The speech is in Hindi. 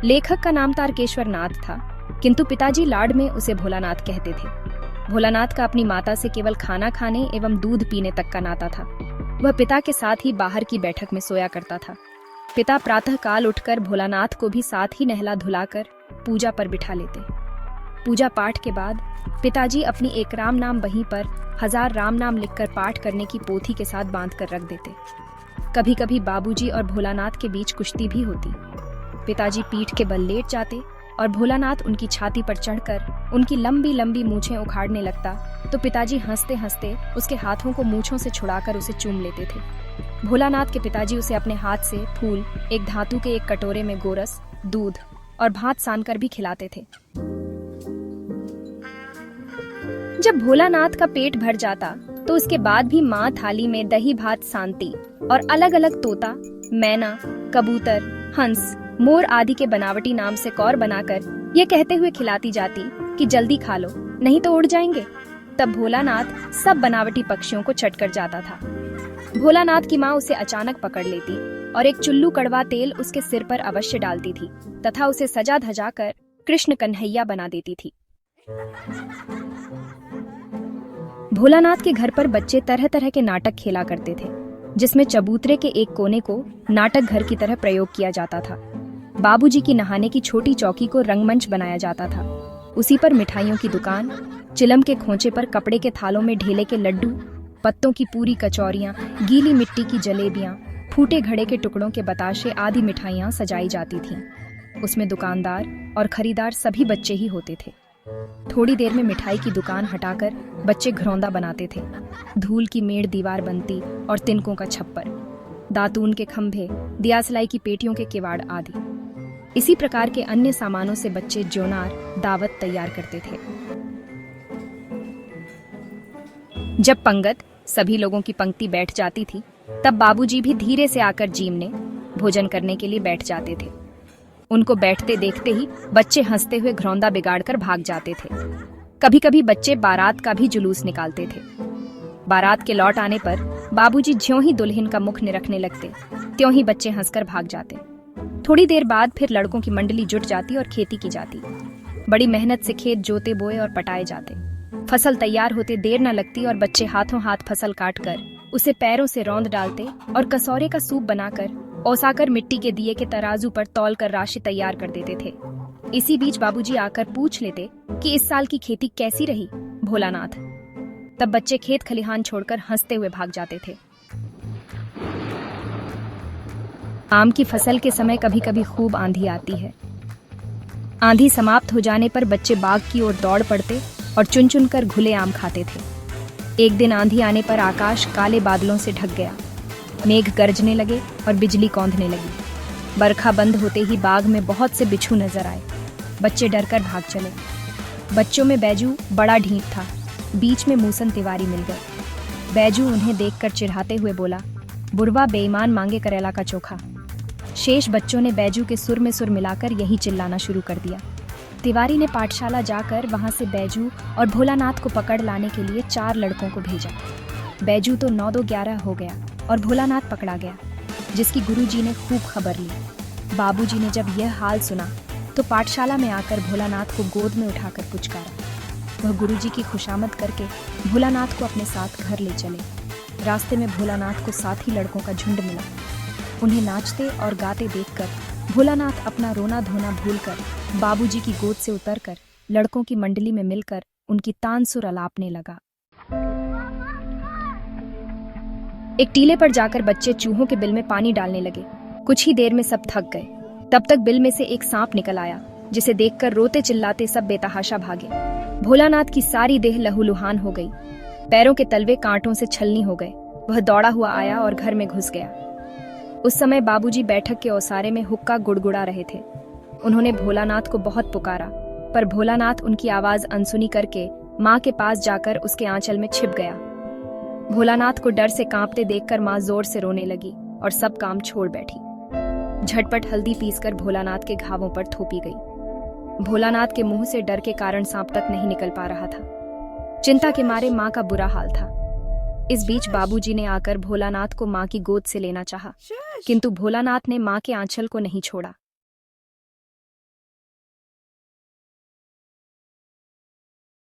लेखक का नाम तारकेश्वर नाथ था, किंतु पिताजी लाड में उसे भोलानाथ कहते थे। भोलानाथ का अपनी माता से केवल खाना खाने एवं दूध पीने तक का नाता था। वह पिता के साथ ही बाहर की बैठक में सोया करता था। पिता प्रातः काल उठकर भोलानाथ को भी साथ ही नहला धुलाकर पूजा पर बिठा लेते। पूजा पाठ के बाद पिताजी अपनी एक राम नाम बही पर 1000 राम नाम लिखकर पाठ करने की पोथी के साथ बांध कर रख देते। कभी कभी बाबूजी और भोलानाथ के बीच कुश्ती भी होती। पिताजी पीठ के बल लेट जाते और भोलानाथ उनकी छाती पर चढ़कर उनकी लंबी लंबी मूछें उखाड़ने लगता तो पिताजी हंसते हंसते उसके हाथों को मूछों से छुड़ाकर उसे चूम लेते थे। भोलानाथ के पिताजी उसे अपने हाथ से फूल, एक धातु के एक कटोरे में गोरस, दूध और भात सानकर भी खिलाते थे। जब भोलानाथ का पेट भर जाता तो उसके बाद भी माँ थाली में दही भात सानती और अलग अलग तोता, मैना, कबूतर, हंस, मोर आदि के बनावटी नाम से कौर बनाकर ये कहते हुए खिलाती जाती कि जल्दी खा लो नहीं तो उड़ जाएंगे। तब भोलानाथ सब बनावटी पक्षियों को चटकर जाता था। भोलानाथ की माँ उसे अचानक पकड़ लेती और एक चुल्लू कड़वा तेल उसके सिर पर अवश्य डालती थी तथा उसे सजा धजा कर कृष्ण कन्हैया बना देती थी। भोलानाथ के घर पर बच्चे तरह तरह के नाटक खेला करते थे, जिसमें चबूतरे के एक कोने को नाटक घर की तरह प्रयोग किया जाता था। बाबूजी की नहाने की छोटी चौकी को रंगमंच बनाया जाता था। उसी पर मिठाइयों की दुकान, चिलम के खोंचे पर कपड़े के थालों में ढेले के लड्डू, पत्तों की पूरी कचौरियां, गीली मिट्टी की जलेबियां, फूटे घड़े के टुकड़ों के बताशे आदि मिठाइयां सजाई जाती थीं। उसमें दुकानदार और खरीदार सभी बच्चे ही होते थे। थोड़ी देर में मिठाई की दुकान हटाकर बच्चे घरौंदा बनाते थे। धूल की मेड़ दीवार बनती और तिनकों का छप्पर, दातून के खंभे, दियासलाई की पेटियों के किवाड़ आदि। इसी प्रकार के अन्य सामानों से बच्चे जोनार, दावत तैयार करते थे। जब पंगत, सभी लोगों की पंक्ति बैठ जाती थी, तब बाबूजी भी धीरे से आकर जीमने भोजन करने के लिए बैठ जाते थे। उनको बैठते देखते ही बच्चे हंसते हुए घरौंदा बिगाड़कर भाग जाते थे। कभी कभी बच्चे बारात का भी जुलूस निकालते थे। बारात के लौट आने पर बाबूजी ज्यों ही दुल्हन का मुख निरखने लगते, त्यों ही बच्चे हंसकर भाग जाते। थोड़ी देर बाद फिर लड़कों की मंडली जुट जाती और खेती की जाती। बड़ी मेहनत से खेत जोते बोए और पटाए जाते। फसल तैयार होते देर न लगती और बच्चे हाथों हाथ फसल काट कर उसे पैरों से रौंद डालते और कसौरे का सूप बनाकर ओसाकर मिट्टी के दिए के तराजू पर तौल कर राशि तैयार कर देते थे। इसी बीच बाबूजी आकर पूछ लेते कि इस साल की खेती कैसी रही भोलानाथ। तब बच्चे खेत खलिहान छोड़कर हंसते हुए भाग जाते थे। आम की फसल के समय कभी कभी खूब आंधी आती है। आंधी समाप्त हो जाने पर बच्चे बाग की ओर दौड़ पड़ते और चुन चुन कर घुले आम खाते थे। एक दिन आंधी आने पर आकाश काले बादलों से ढक गया। मेघ गरजने लगे और बिजली कौंधने लगी। बरखा बंद होते ही बाग में बहुत से बिच्छू नजर आए। बच्चे डरकर भाग चले। बच्चों में बैजू बड़ा ढीठ था। बीच में मूसन तिवारी मिल गए। बैजू उन्हें देखकर चिढ़ाते हुए बोला, बुढ़वा बेईमान मांगे करेला का चोखा। शेष बच्चों ने बैजू के सुर में सुर मिलाकर यही चिल्लाना शुरू कर दिया। तिवारी ने पाठशाला जाकर वहां से बैजू और भोलानाथ को पकड़ लाने के लिए 4 लड़कों को भेजा। बैजू तो 9-2-11 हो गया और भोलानाथ पकड़ा गया, जिसकी गुरुजी ने खूब खबर ली। बाबूजी ने जब यह हाल सुना तो पाठशाला में आकर भोलानाथ को गोद में उठाकर पुचकारा। वह गुरुजी की खुशामद करके भोलानाथ को अपने साथ घर ले चले। रास्ते में भोलानाथ को साथी लड़कों का झुंड मिला। उन्हें नाचते और गाते देखकर भोलानाथ अपना रोना धोना भूलकर बाबूजी की गोद से उतरकर लड़कों की मंडली में मिलकर उनकी तानसुर अलापने लगा। एक टीले पर जाकर बच्चे चूहों के बिल में पानी डालने लगे। कुछ ही देर में सब थक गए। तब तक बिल में से एक सांप निकल आया, जिसे देखकर रोते चिल्लाते सब बेतहाशा भागे। भोलानाथ की सारी देह लहूलुहान हो गई। पैरों के तलवे कांटों से छलनी हो गए। वह दौड़ा हुआ आया और घर में घुस गया। उस समय बाबूजी बैठक के ओसारे में हुक्का गुड़गुड़ा रहे थे। उन्होंने भोलानाथ को बहुत पुकारा, पर भोलानाथ उनकी आवाज अनसुनी करके माँ के पास जाकर उसके आंचल में छिप गया। भोलानाथ को डर से कांपते देखकर माँ जोर से रोने लगी और सब काम छोड़ बैठी। झटपट हल्दी पीसकर भोलानाथ के घावों पर थोपी गई। भोलानाथ के मुंह से डर के कारण सांप तक नहीं निकल पा रहा था। चिंता के मारे माँ का बुरा हाल था। इस बीच बाबूजी ने आकर भोलानाथ को माँ की गोद से लेना चाहा, किंतु भोलानाथ ने माँ के आंचल को नहीं छोड़ा।